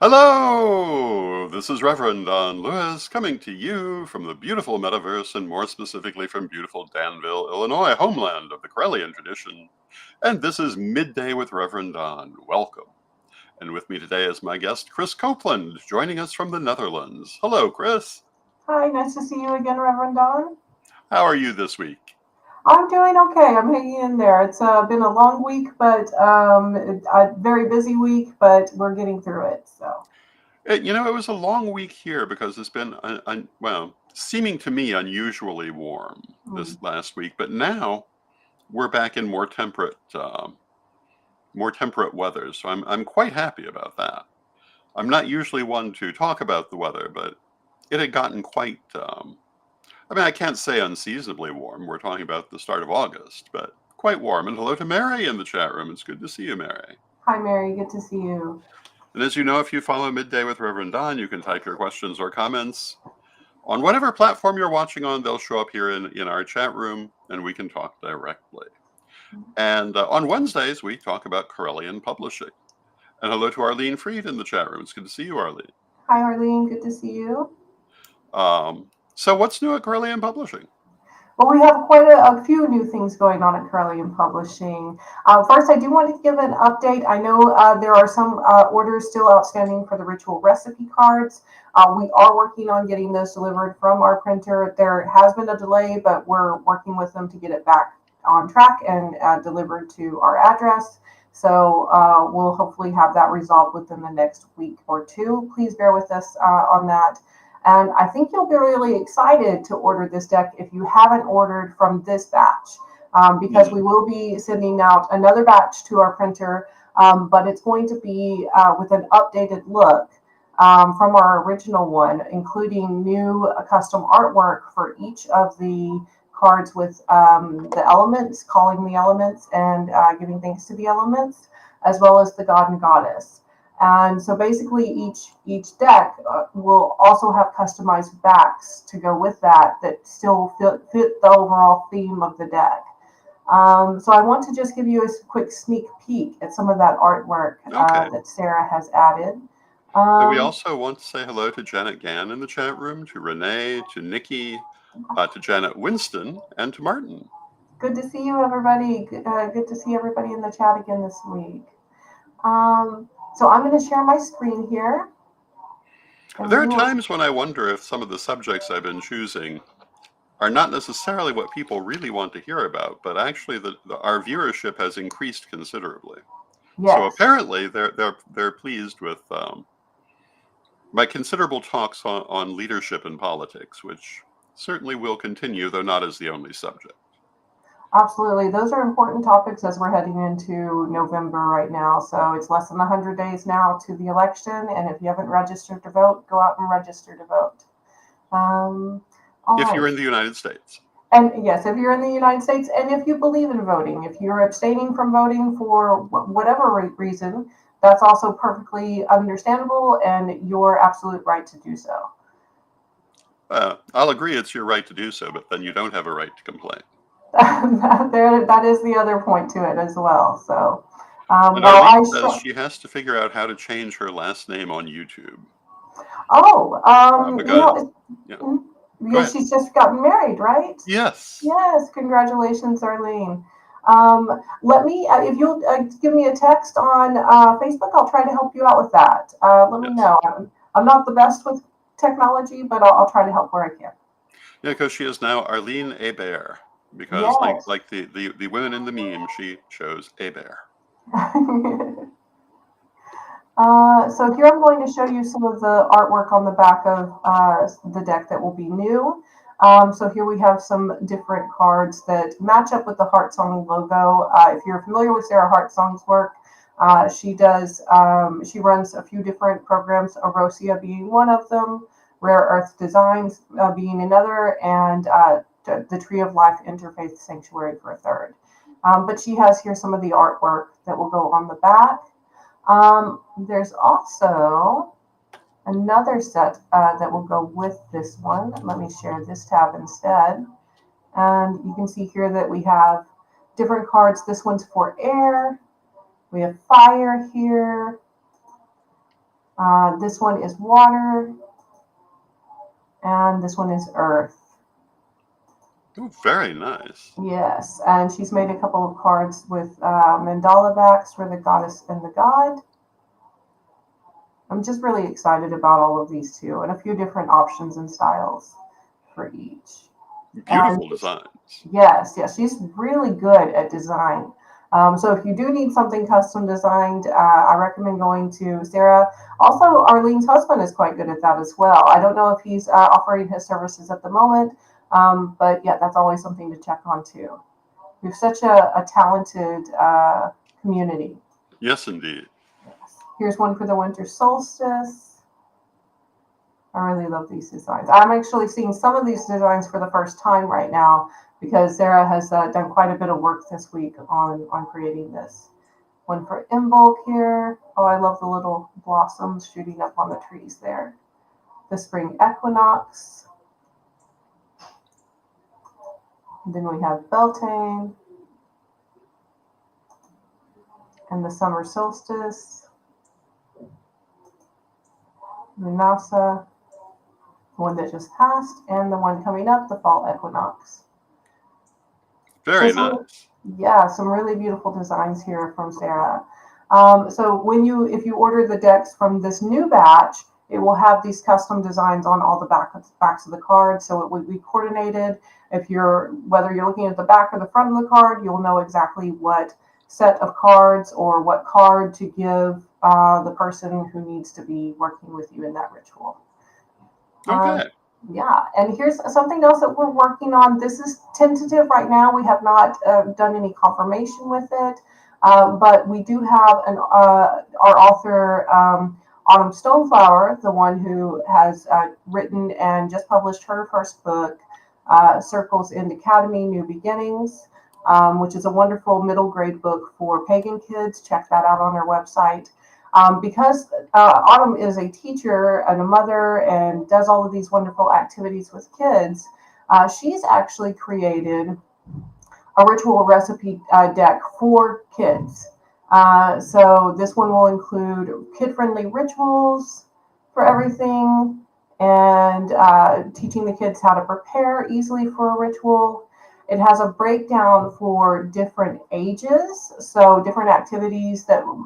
Hello! This is Reverend Don Lewis coming to you from the beautiful metaverse and more specifically from beautiful Danville, Illinois, homeland of the Corellian tradition. And this is Midday with Reverend Don. Welcome. And with me today is my guest, Krys Copeland, joining us from the Netherlands. Hello, Krys. Hi, nice to see you again, Reverend Don. How are you this week? I'm doing okay. I'm hanging in there. It's been a long week, but a very busy week, but we're getting through it. So, It was a long week here because it's been, seeming to me unusually warm this mm, last week. But now we're back in more temperate weather. So I'm quite happy about that. I'm not usually one to talk about the weather, but it had gotten quite. I can't say unseasonably warm. We're talking about the start of August, but quite warm. And hello to Mary in the chat room. It's good to see you, Mary. hi, Mary. Good to see you. And as you know, if you follow Midday with Reverend Don, you can type your questions or comments on whatever platform you're watching on. They'll show up here in our chat room, and we can talk directly. And on Wednesdays, we talk about Corellian publishing. And hello to Arlene Freed in the chat room. It's good to see you, Arlene. Hi, Arlene. Good to see you. So what's new at Corellian Publishing? Well, we have quite a few new things going on at Corellian Publishing. First, I do want to give an update. I know there are some orders still outstanding for the ritual recipe cards. We are working on getting those delivered from our printer. There has been a delay, but we're working with them to get it back on track and delivered to our address. So we'll hopefully have that resolved within the next week or two. Please bear with us on that. And I think you'll be really excited to order this deck if you haven't ordered from this batch, because we will be sending out another batch to our printer, but it's going to be with an updated look from our original one, including new custom artwork for each of the cards with the elements, calling the elements and giving thanks to the elements, as well as the god and goddess. And so basically each deck will also have customized backs to go with that still fit the overall theme of the deck. So I want to just give you a quick sneak peek at some of that artwork that Sarah has added. We also want to say hello to Janet Gann in the chat room, to Renee, to Nikki, to Janet Winston, and to Martin. Good to see you, everybody. Good to see everybody in the chat again this week. So I'm going to share my screen here. There are times when I wonder if some of the subjects I've been choosing are not necessarily what people really want to hear about, but actually our viewership has increased considerably. Yes. So apparently they're pleased with my considerable talks on leadership and politics, which certainly will continue, though not as the only subject. Absolutely. Those are important topics as we're heading into November right now. So it's less than 100 days now to the election. And if you haven't registered to vote, go out and register to vote. If you're in the United States. And yes, if you're in the United States and if you believe in voting, if you're abstaining from voting for whatever reason, that's also perfectly understandable and your absolute right to do so. I'll agree it's your right to do so, but then you don't have a right to complain. That is the other point to it as well. So, and Arlene says she has to figure out how to change her last name on YouTube. Oh, because she's just gotten married, right? Yes. Yes. Congratulations, Arlene. Let me, if you'll give me a text on Facebook, I'll try to help you out with that. Let me know. I'm not the best with technology, but I'll try to help where I can. Yeah, because she is now Arlene Hebert. Because like the women in the meme, she chose Hebert. So here I'm going to show you some of the artwork on the back of the deck that will be new. So here we have some different cards that match up with the Heartsong logo. If you're familiar with Sarah Heartsong's work, she runs a few different programs, Erosia being one of them, Rare Earth Designs being another, and the Tree of Life Interfaith Sanctuary for a third. But she has here some of the artwork that will go on the back. There's also another set that will go with this one. Let me share this tab instead. And you can see here that we have different cards. This one's for air. We have fire here. This one is water, and this one is earth. Ooh, very nice. Yes, and she's made a couple of cards with mandala backs for the goddess and the god. I'm just really excited about all of these two, and a few different options and styles for each. And Beautiful designs. yes, she's really good at design. So if you do need something custom designed, I recommend going to Sarah. Also, Arlene's husband is quite good at that as well. I don't know if he's offering his services at the moment, but yeah, that's always something to check on too. We have such a talented community. Yes, indeed. Here's one for the winter solstice. I really love these designs. I'm actually seeing some of these designs for the first time right now because Sarah has done quite a bit of work this week on creating this. One for Imbolc here. Oh, I love the little blossoms shooting up on the trees there. The spring equinox. And then we have Beltane and the summer solstice. Lunasa, one that just passed, and the one coming up, the fall equinox. Very nice. Yeah, some really beautiful designs here from Sarah. So if you order the decks from this new batch, it will have these custom designs on all the backs of the cards. So it would be coordinated. Whether you're looking at the back or the front of the card, you'll know exactly what set of cards or what card to give the person who needs to be working with you in that ritual. Okay. Yeah, and here's something else that we're working on. This is tentative right now. We have not done any confirmation with it, but we do have our author, Autumn Stoneflower, the one who has written and just published her first book, Circles in Academy, New Beginnings, which is a wonderful middle grade book for pagan kids. Check that out on our website. Because Autumn is a teacher and a mother and does all of these wonderful activities with kids, she's actually created a ritual recipe deck for kids. So this one will include kid-friendly rituals for everything and teaching the kids how to prepare easily for a ritual. It has a breakdown for different ages, so different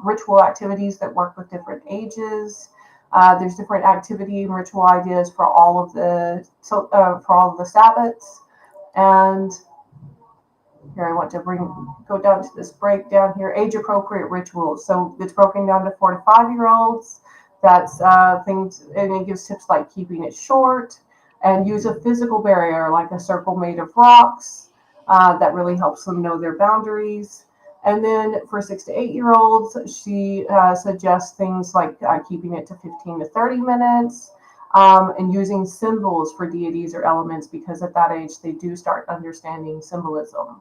ritual activities that work with different ages. There's different activity and ritual ideas for all of the Sabbats. And here I want to go down to this breakdown here, age appropriate rituals. So it's broken down to 4 to 5-year-olds. That's things, and it gives tips like keeping it short and use a physical barrier like a circle made of rocks. That really helps them know their boundaries. And then for 6 to 8-year-olds, she suggests things like keeping it to 15 to 30 minutes and using symbols for deities or elements because at that age they do start understanding symbolism.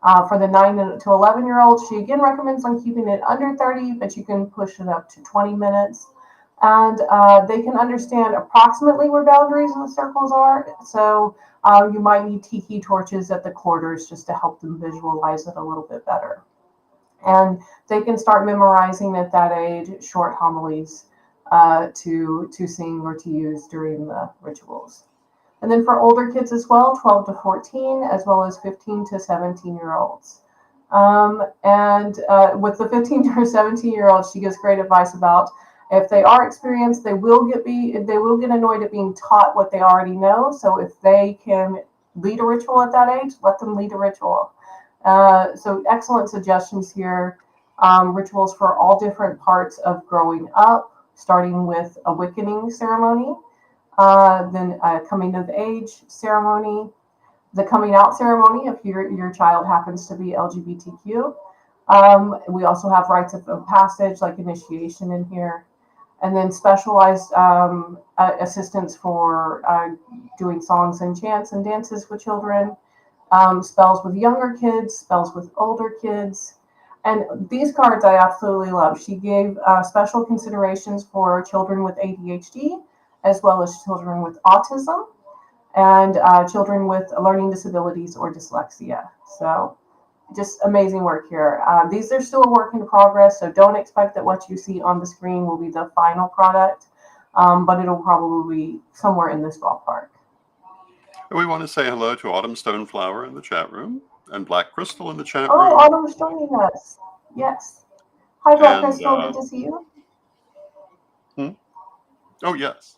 For the 9 to 11-year-olds, she again recommends on keeping it under 30, but you can push it up to 20 minutes. And they can understand approximately where boundaries in the circles are. So you might need tiki torches at the quarters just to help them visualize it a little bit better. And they can start memorizing at that age short homilies to sing or to use during the rituals. And then for older kids as well, 12 to 14, as well as 15 to 17-year-olds. And with the 15 to 17-year-olds, she gives great advice about if they are experienced, they will get annoyed at being taught what they already know. So if they can lead a ritual at that age, let them lead a ritual. So excellent suggestions here. Rituals for all different parts of growing up, starting with awakening ceremony, then coming of age ceremony, the coming out ceremony if your child happens to be LGBTQ. We also have rites of passage like initiation in here. And then specialized assistance for doing songs and chants and dances with children, spells with younger kids, spells with older kids. And these cards I absolutely love. She gave special considerations for children with ADHD, as well as children with autism, and children with learning disabilities or dyslexia. So just amazing work here. These are still a work in progress, so don't expect that what you see on the screen will be the final product, but it'll probably be somewhere in this ballpark. We want to say hello to Autumn Stoneflower in the chat room and Black Crystal in the chat Oh, room. Autumn's joining us. Yes. Hi, Black And, Crystal. Good to see you. oh, yes.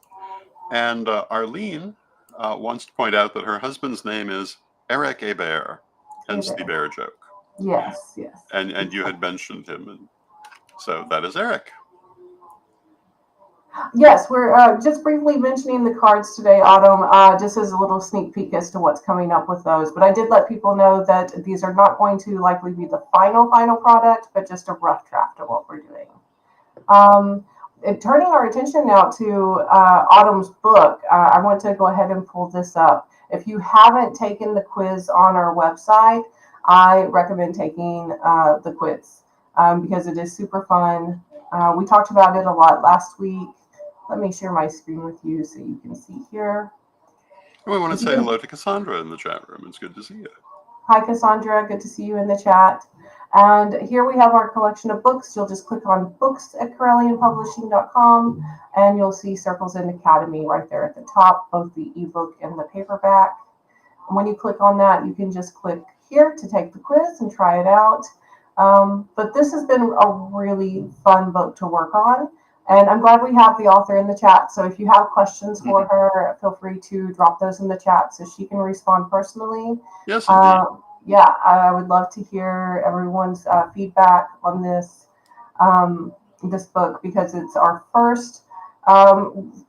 And Arlene wants to point out that her husband's name is Eric Hebert, hence the bear joke. Yes, yes. And you had mentioned him. And so that is Eric. Yes, we're just briefly mentioning the cards today, Autumn, just as a little sneak peek as to what's coming up with those. But I did let people know that these are not going to likely be the final product, but just a rough draft of what we're doing. Turning our attention now to Autumn's book, I want to go ahead and pull this up. If you haven't taken the quiz on our website, I recommend taking the quiz because it is super fun. We talked about it a lot last week. Let me share my screen with you so you can see here. And we want to say hello to Cassandra in the chat room. It's good to see you. Hi, Cassandra. Good to see you in the chat. And here we have our collection of books. You'll just click on books at CorellianPublishing.com and you'll see Circles in Academy right there at the top, both the ebook and the paperback. And when you click on that, you can just click here to take the quiz and try it out. But this has been a really fun book to work on. And I'm glad we have the author in the chat. So if you have questions for her, feel free to drop those in the chat so she can respond personally. Yes, indeed. Yeah, I would love to hear everyone's feedback on this this book because it's our first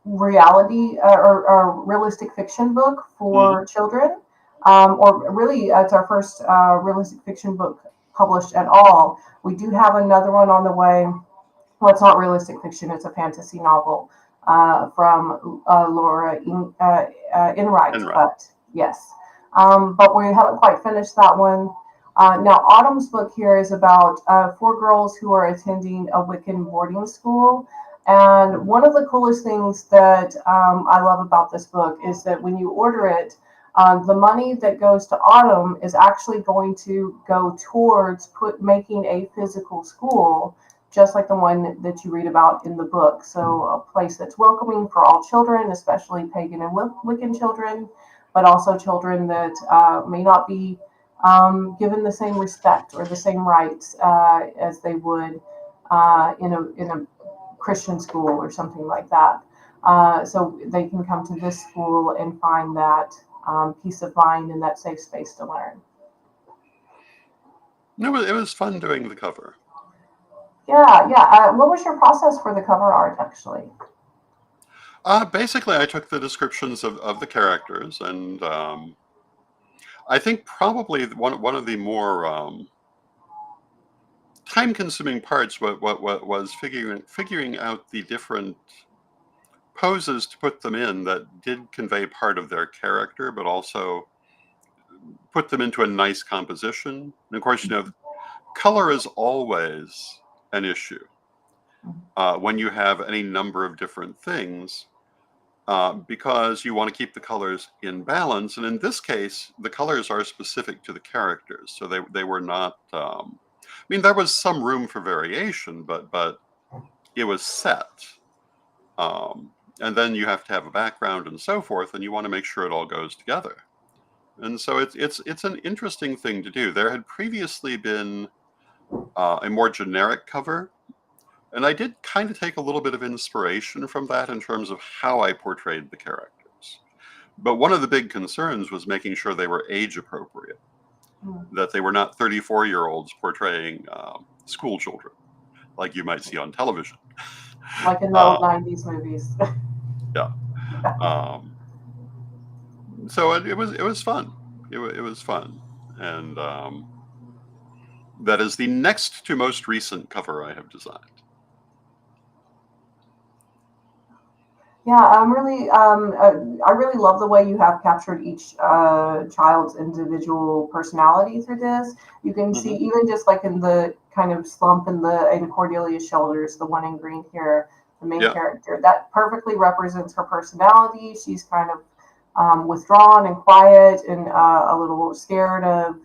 reality or realistic fiction book for children. Or really, it's our first realistic fiction book published at all. We do have another one on the way. Well, it's not realistic fiction; it's a fantasy novel from Laura Enright. But yes, but we haven't quite finished that one. Now, Autumn's book here is about 4 girls who are attending a Wiccan boarding school. And one of the coolest things that I love about this book is that when you order it, the money that goes to Autumn is actually going to go towards making a physical school, just like the one that you read about in the book. So a place that's welcoming for all children, especially pagan and Wiccan children, but also children that may not be given the same respect or the same rights as they would in a Christian school or something like that. So they can come to this school and find that peace of mind and that safe space to learn. No, it was fun doing the cover. Yeah. What was your process for the cover art, actually? Basically, I took the descriptions of the characters, and I think probably one of the more time-consuming parts was figuring out the different poses to put them in that did convey part of their character, but also put them into a nice composition. And of course, color is always an issue when you have any number of different things, because you want to keep the colors in balance. And in this case, the colors are specific to the characters, so they were not. I mean, there was some room for variation, but it was set. And then you have to have a background and so forth, and you want to make sure it all goes together. And so it's an interesting thing to do. There had previously been a more generic cover, and I did kind of take a little bit of inspiration from that in terms of how I portrayed the characters. But one of the big concerns was making sure they were age appropriate, that they were not 34-year-olds portraying school children like you might see on television. Like in the old 90s movies. Yeah. So it was fun. It was fun. And that is the next to most recent cover I have designed. Yeah, I really love the way you have captured each child's individual personality through this. You can see even just like in the kind of slump in Cordelia's shoulders, the one in green here, the main character, that perfectly represents her personality. She's kind of withdrawn and quiet and a little scared of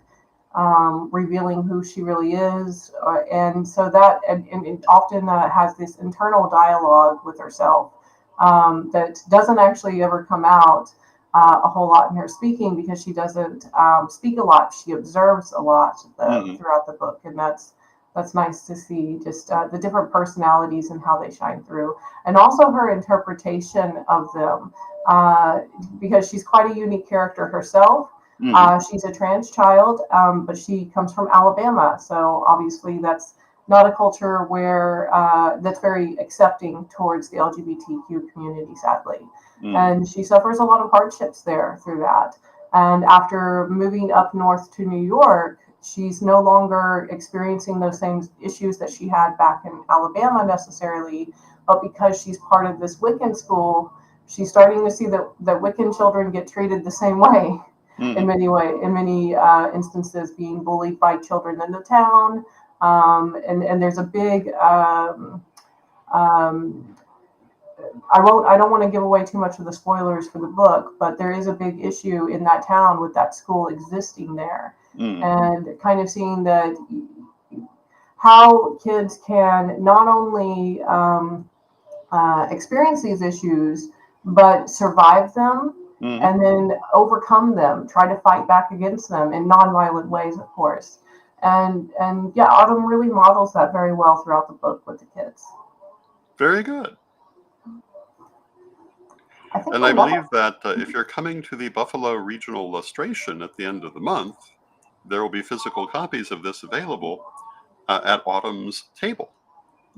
revealing who she really is. And so that, and it often has this internal dialogue with herself that doesn't actually ever come out a whole lot in her speaking because she doesn't speak a lot. She observes a lot Hmm. throughout the book, and that's nice to see just the different personalities and how they shine through, and also her interpretation of them, uh, because she's quite a unique character herself. Hmm. She's a trans child, but she comes from Alabama, so obviously that's not a culture where that's very accepting towards the LGBTQ community, sadly. Hmm. And she suffers a lot of hardships there through that. And after moving up north to New York, she's no longer experiencing those same issues that she had back in Alabama necessarily, but because she's part of this Wiccan school, she's starting to see that Wiccan children get treated the same way Hmm. in many instances, being bullied by children in the town. And there's a big um, I don't want to give away too much of the spoilers for the book, but there is a big issue in that town with that school existing there, Hmm. and kind of seeing that how kids can not only experience these issues, but survive them Hmm. and then overcome them, try to fight back against them in nonviolent ways, of course. And yeah, Autumn really models that very well throughout the book with the kids. Very good. I think And we're I not. believe that if you're coming to the Buffalo Regional Illustration at the end of the month, there will be physical copies of this available at Autumn's table.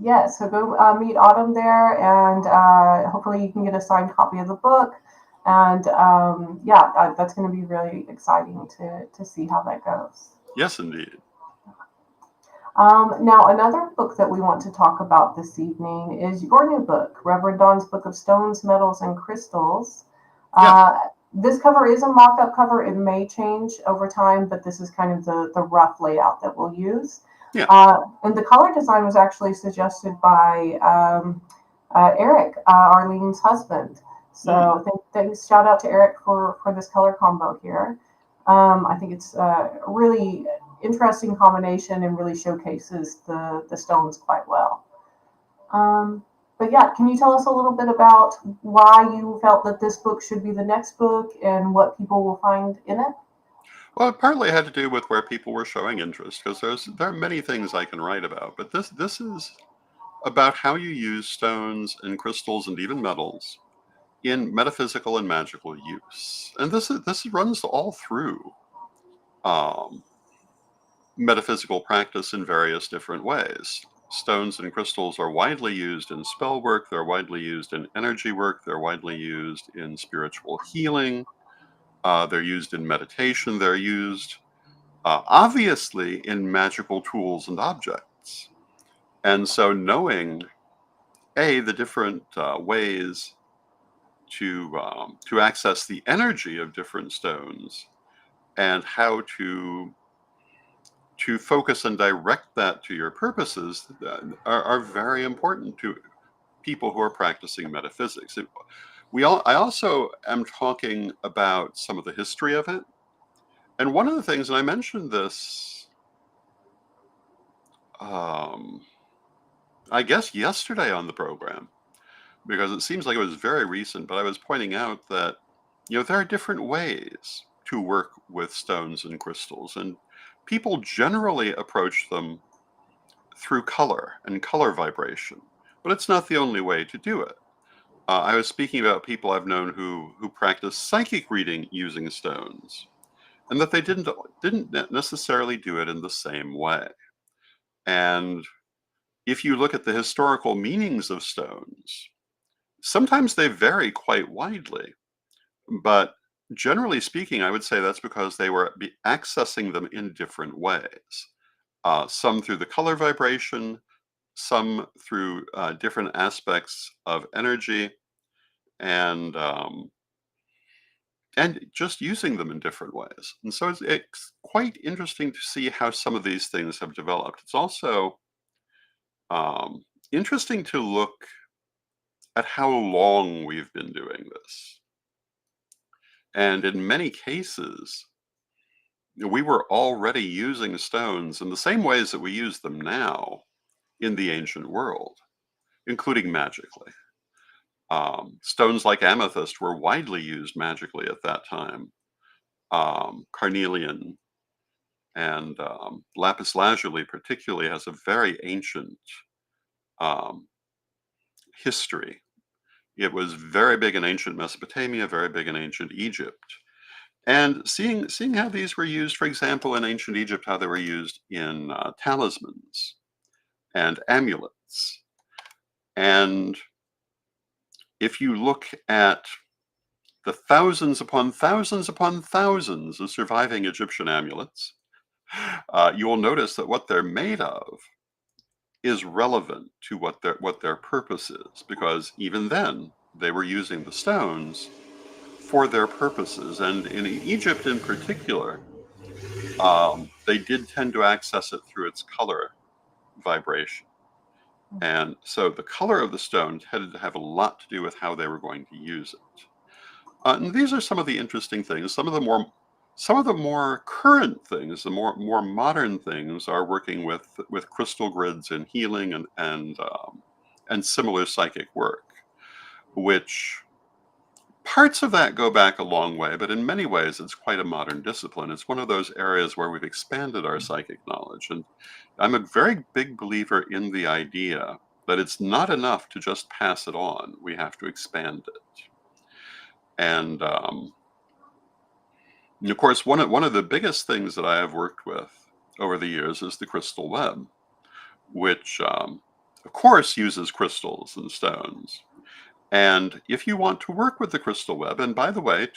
Yes, so go meet Autumn there, and hopefully you can get a signed copy of the book. And yeah, that's going to be really exciting to see how that goes. Yes, indeed. Now, another book that we want to talk about this evening is your new book, Rev Don's Book of Stones, Metals, and Crystals. Yeah. This cover is a mock-up cover. It may change over time, but this is kind of the rough layout that we'll use. Yeah. And the color design was actually suggested by Eric, Arlene's husband. Mm. So thanks, shout out to Eric for this color combo here. I think it's really interesting combination and really showcases the stones quite well. Um, but yeah, can you tell us a little bit about why you felt that this book should be the next book and what people will find in it? Well, it partly had to do with where people were showing interest, because there are many things I can write about, but this is about how you use stones and crystals and even metals in metaphysical and magical use. And this runs all through um, metaphysical practice in various different ways. Stones and crystals are widely used in spell work, they're widely used in energy work, they're widely used in spiritual healing, they're used in meditation, they're used obviously in magical tools and objects. And so knowing the different ways to access the energy of different stones and how to focus and direct that to your purposes are very important to people who are practicing metaphysics. I also am talking about some of the history of it. And one of the things, and I mentioned this, um, I guess yesterday on the program, because it seems like it was very recent, but I was pointing out that, there are different ways to work with stones and crystals, and people generally approach them through color and color vibration, but it's not the only way to do it. I was speaking about people I've known who practice psychic reading using stones, and that they didn't necessarily do it in the same way. And if you look at the historical meanings of stones, sometimes they vary quite widely, but generally speaking, I would say that's because they were accessing them in different ways. Some through the color vibration, some through different aspects of energy, and um, and just using them in different ways. And so it's quite interesting to see how some of these things have developed. It's also um, interesting to look at how long we've been doing this. And in many cases, we were already using stones in the same ways that we use them now in the ancient world, including magically. Stones like amethyst were widely used magically at that time. Carnelian and lapis lazuli, particularly, has a very ancient um, history. It was very big in ancient Mesopotamia, very big in ancient Egypt. And seeing how these were used, for example, in ancient Egypt, how they were used in talismans and amulets. And if you look at the thousands upon thousands upon thousands of surviving Egyptian amulets, you will notice that what they're made of is relevant to what their purpose is, because even then they were using the stones for their purposes. And in Egypt in particular, they did tend to access it through its color vibration. And so the color of the stone tended to have a lot to do with how they were going to use it. And these are some of the interesting things. Some of the more current things, the more modern things, are working with crystal grids and healing and similar psychic work, which parts of that go back a long way, but in many ways it's quite a modern discipline. It's one of those areas where we've expanded our psychic knowledge. And I'm a very big believer in the idea that it's not enough to just pass it on. We have to expand it. And of course, one of the biggest things that I have worked with over the years is the crystal web, which of course uses crystals and stones. And if you want to work with the crystal web, and by the way,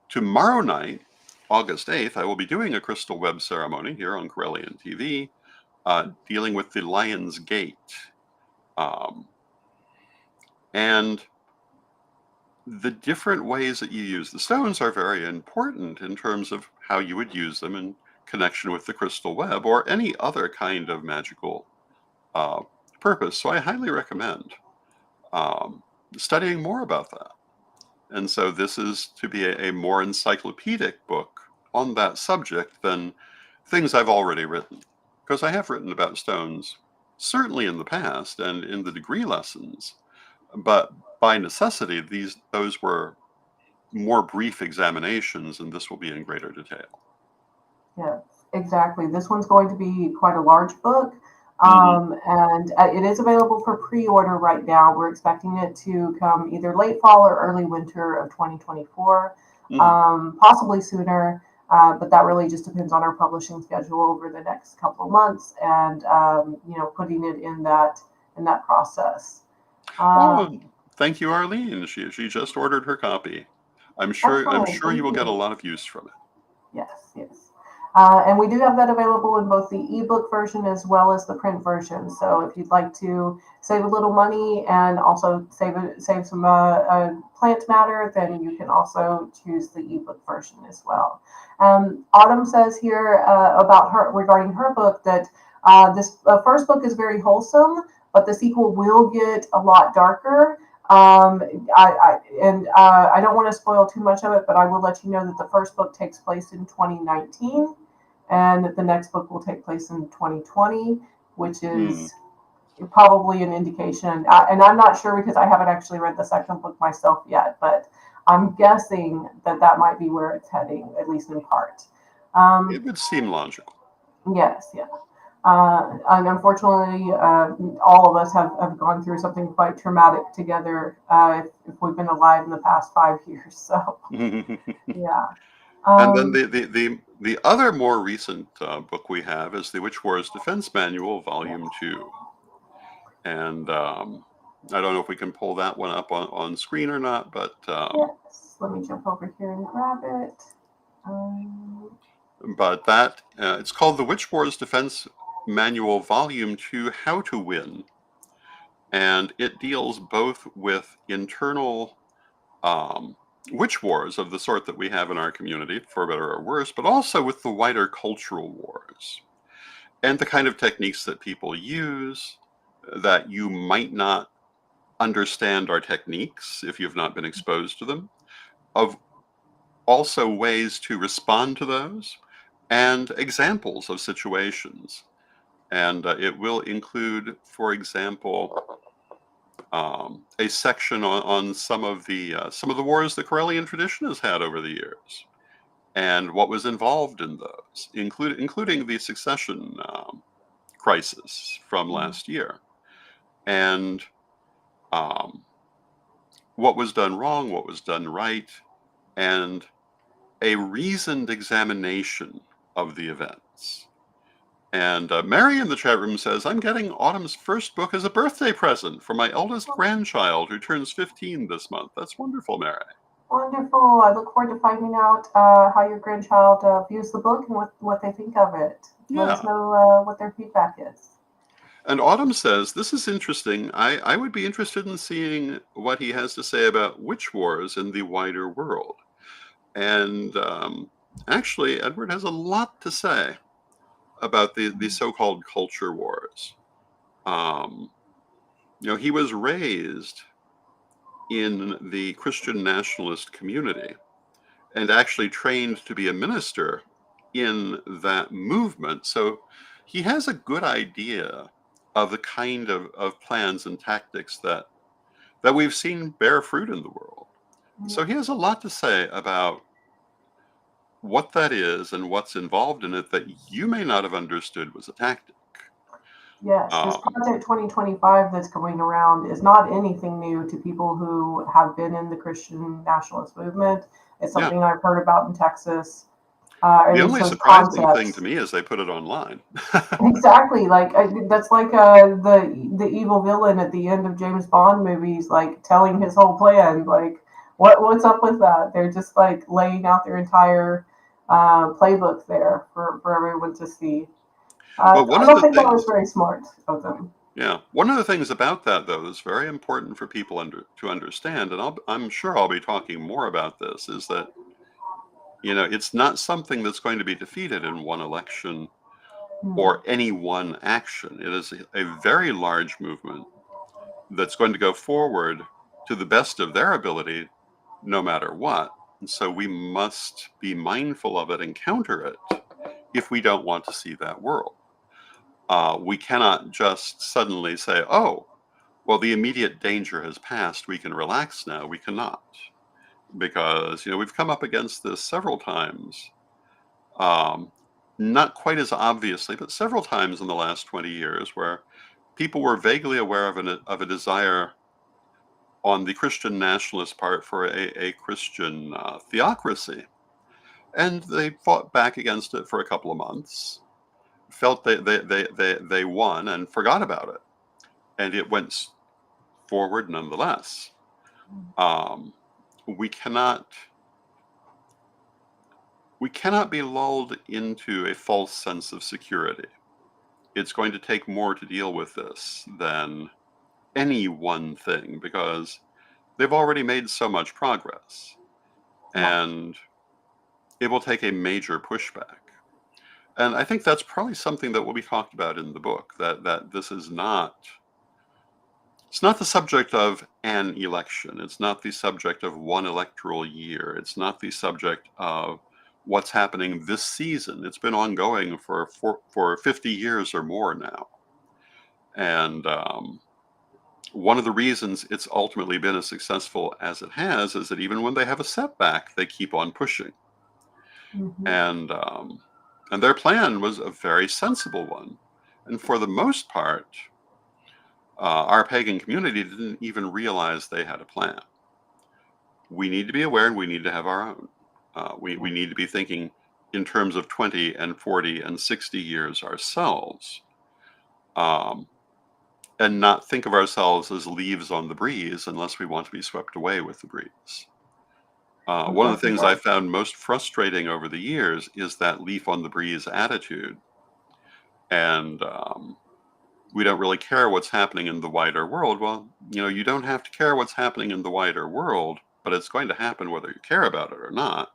tomorrow night, August 8th, I will be doing a crystal web ceremony here on Corellian TV, dealing with the Lion's Gate. Um, and the different ways that you use the stones are very important in terms of how you would use them in connection with the crystal web or any other kind of magical uh, purpose. So I highly recommend um, studying more about that. And so this is to be a more encyclopedic book on that subject than things I've already written. Because I have written about stones, certainly in the past and in the degree lessons, but by necessity, those were more brief examinations, and this will be in greater detail. Yes, exactly. This one's going to be quite a large book, Hmm. and it is available for pre-order right now. We're expecting it to come either late fall or early winter of 2024, Hmm. possibly sooner. But that really just depends on our publishing schedule over the next couple of months, and putting it in that process. Oh, Um, thank you, Arlene. She just ordered her copy. I'm Excellent. sure you Thank will get a you. lot of use from it. Yes, yes. And we do have that available in both the ebook version as well as the print version. So if you'd like to save a little money and also save some plant matter, then you can also choose the ebook version as well. Autumn says here about her regarding her book that this first book is very wholesome, but the sequel will get a lot darker. Um, I don't want to spoil too much of it, but I will let you know that the first book takes place in 2019, and that the next book will take place in 2020, which Hmm. is probably an indication. And I'm not sure because I haven't actually read the second book myself yet, but I'm guessing that that might be where it's heading, at least in part. It Um, would seem logical. yes, yeah. And unfortunately, all of us have gone through something quite traumatic together if we've been alive in the past 5 years. So, yeah. And then Um, the other more recent book we have is the Witch Wars Defense Manual, Volume 2. And I don't know if we can pull that one up on screen or not, yes, let me jump over here and grab it. that it's called the Witch Wars Defense Manual, Volume 2, How to Win. And it deals both with internal um, witch wars of the sort that we have in our community, for better or worse, but also with the wider cultural wars and the kind of techniques that people use that you might not understand are techniques if you've not been exposed to them, of also ways to respond to those, and examples of situations. And it will include, for example, a section on some of the wars the Karelian tradition has had over the years, and what was involved in those, including the succession crisis from last year, and um, what was done wrong, what was done right, and a reasoned examination of the events. And Mary in the chat room says, I'm getting Autumn's first book as a birthday present for my eldest grandchild who turns 15 this month. That's wonderful, Mary. Wonderful. I look forward to finding out how your grandchild views the book and what they think of it. Let us Yeah. know what their feedback is. And Autumn says, this is interesting. I would be interested in seeing what he has to say about witch wars in the wider world. And actually, Edward has a lot to say about the so-called culture wars. He was raised in the Christian nationalist community and actually trained to be a minister in that movement. So he has a good idea of the kind of plans and tactics that we've seen bear fruit in the world. So he has a lot to say about what that is and what's involved in it that you may not have understood was a tactic. Yes, this Project 2025 that's going around is not anything new to people who have been in the Christian nationalist movement. It's Yeah. something I've heard about in Texas. The only surprising thing to me is they put it online. Exactly, that's like the evil villain at the end of James Bond movies, like telling his whole plan. Like, what's up with that? They're just like laying out their entire playbook there for everyone to see. But one I of don't the think that was things, very smart of them. yeah, one of the things about that though is very important for people to understand, and I'm sure I'll be talking more about this, is that it's not something that's going to be defeated in one election or any one action. It is a very large movement that's going to go forward to the best of their ability, no matter what. And so we must be mindful of it and counter it if we don't want to see that world. We cannot just suddenly say, oh, well, the immediate danger has passed. We can relax now. We cannot. Because, we've come up against this several times. Not quite as obviously, but several times in the last 20 years where people were vaguely aware of a desire on the Christian nationalist part for a Christian theocracy. And they fought back against it for a couple of months, felt they won and forgot about it. And it went forward nonetheless. We cannot be lulled into a false sense of security. It's going to take more to deal with this than any one thing because they've already made so much progress. And it will take a major pushback. And I think that's probably something that will be talked about in the book, that this is it's not the subject of an election. It's not the subject of one electoral year. It's not the subject of what's happening this season. It's been ongoing for 50 years or more now. And one of the reasons it's ultimately been as successful as it has is that even when they have a setback, they keep on pushing. And their plan was a very sensible one. And for the most part, our pagan community didn't even realize they had a plan. We need to be aware and we need to have our own. We need to be thinking in terms of 20 and 40 and 60 years ourselves, and not think of ourselves as leaves on the breeze unless we want to be swept away with the breeze. One of the things I found most frustrating over the years is that leaf on the breeze attitude. And we don't really care what's happening in the wider world. Well, you don't have to care what's happening in the wider world, but it's going to happen whether you care about it or not.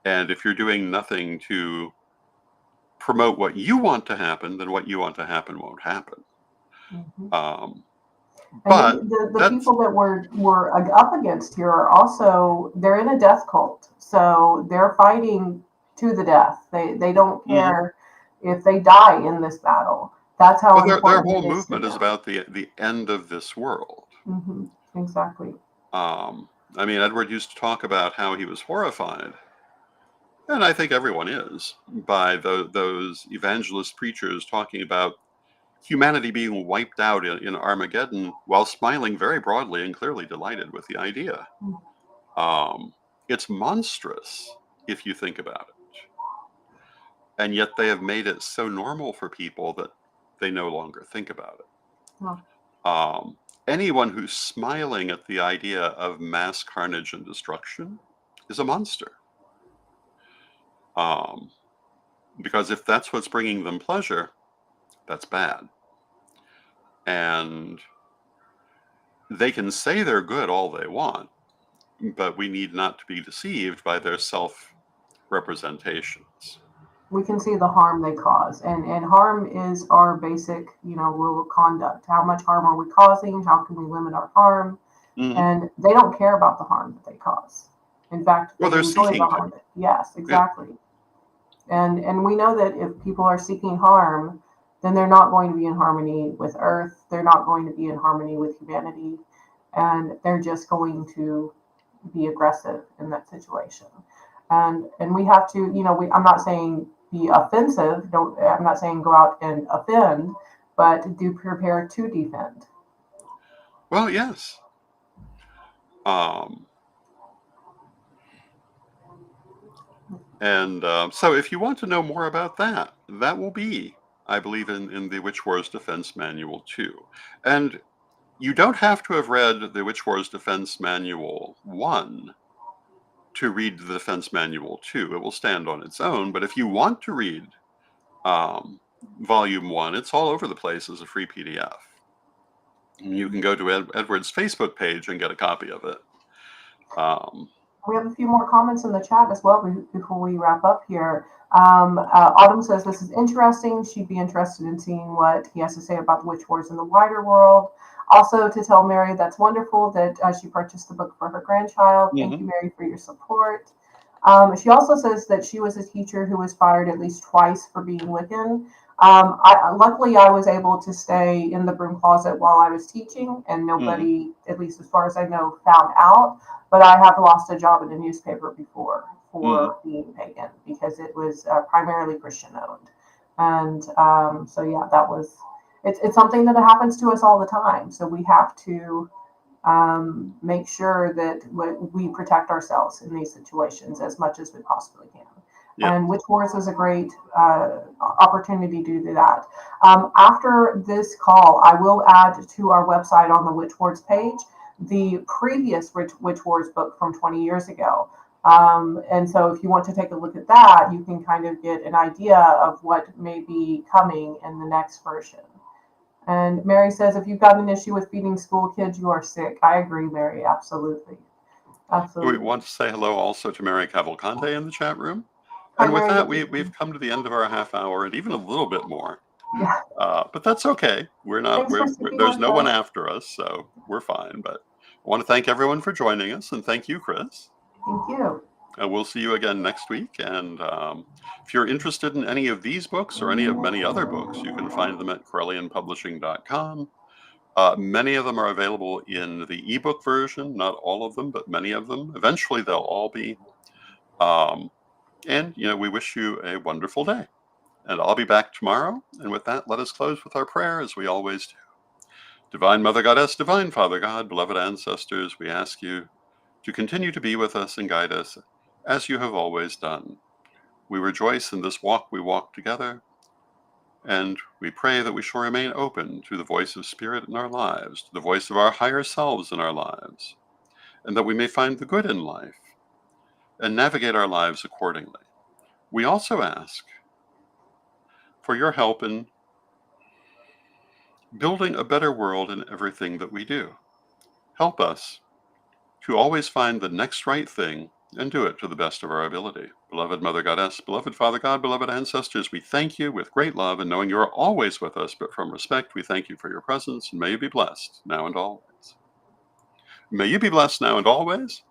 And if you're doing nothing to promote what you want to happen, then what you want to happen won't happen. But the people that we're up against here are also, they're in a death cult. So they're fighting to the death. They don't Hmm. care if they die in this battle. That's how But their important whole it is to movement is them. about the end of this world. Exactly. I mean, Edward used to talk about how he was horrified, and I think everyone is, by those evangelist preachers talking about humanity being wiped out in Armageddon while smiling very broadly and clearly delighted with the idea. Mm. It's monstrous if you think about it. And yet they have made it so normal for people that they no longer think about Oh, it. Anyone who's smiling at the idea of mass carnage and destruction is a monster. Um, because if that's what's bringing them pleasure, that's bad. And they can say they're good all they want, but we need not to be deceived by their self-representations. we can see the harm they cause, and harm is our basic, rule of conduct. How much harm are we causing? How can we limit our harm? Hmm. And they don't care about the harm that they cause. In fact, Well, they they're enjoy the seeking to. harm. Yes, Yeah. exactly. And we know that if people are seeking harm, then they're not going to be in harmony with Earth. They're not going to be in harmony with humanity, and they're just going to be aggressive in that situation. And we have to, I'm not saying be offensive. Don't. I'm not saying go out and offend, but do prepare to defend. Well, yes. Um, and so if you want to know more about that, that will be, I believe, in the Witch Wars Defense Manual too. And you don't have to have read the Witch Wars Defense Manual 1 to read the Defense Manual 2. It will stand on its own. But if you want to read um, Volume 1, it's all over the place as a free PDF. You can go to Edward's Facebook page and get a copy of it. We have a few more comments in the chat as well before we wrap up here. Autumn says this is interesting. She'd be interested in seeing what he has to say about the witch wars in the wider world. Also, to tell Mary that's wonderful that she purchased the book for her grandchild. Thank you, Mary, for your support. She also says that she was a teacher who was fired at least twice for being Wiccan. Luckily, I was able to stay in the broom closet while I was teaching, and nobody, at least as far as I know, found out. But I have lost a job in a newspaper before for being pagan because it was primarily Christian owned. And so, yeah, it's something that happens to us all the time. So we have to make sure that we protect ourselves in these situations as much as we possibly can. Yeah. And Witch Wars is a great opportunity to do that. After this call, I will add to our website on the Witch Wars page the previous Witch Wars book from 20 years ago. And so if you want to take a look at that, you can kind of get an idea of what may be coming in the next version. And Mary says, if you've got an issue with feeding school kids, you are sick. I agree, Mary. Absolutely. We Absolutely. want to say hello also to Mary Cavalcante in the chat room. Hi, And with Mary. that, we've come to the end of our half hour and even a little bit more. Yeah. But that's okay. Thanks for sticking There's with no one us. after us, so we're fine. But I want to thank everyone for joining us, and thank you, Krys. Thank you. And we'll see you again next week. And if you're interested in any of these books or any of many other books, you can find them at CorellianPublishing.com. Many of them are available in the ebook version, not all of them, but many of them. Eventually, they'll all be. And, we wish you a wonderful day. And I'll be back tomorrow. And with that, let us close with our prayer as we always do. Divine Mother Goddess, Divine Father God, beloved ancestors, we ask you to continue to be with us and guide us as you have always done. We rejoice in this walk we walk together, and we pray that we shall remain open to the voice of Spirit in our lives, to the voice of our higher selves in our lives, and that we may find the good in life and navigate our lives accordingly. We also ask for your help in building a better world in everything that we do. Help us to always find the next right thing and do it to the best of our ability. Beloved Mother Goddess, beloved Father God, beloved ancestors, we thank you with great love and knowing you are always with us, but from respect, we thank you for your presence, and may you be blessed now and always. May you be blessed now and always.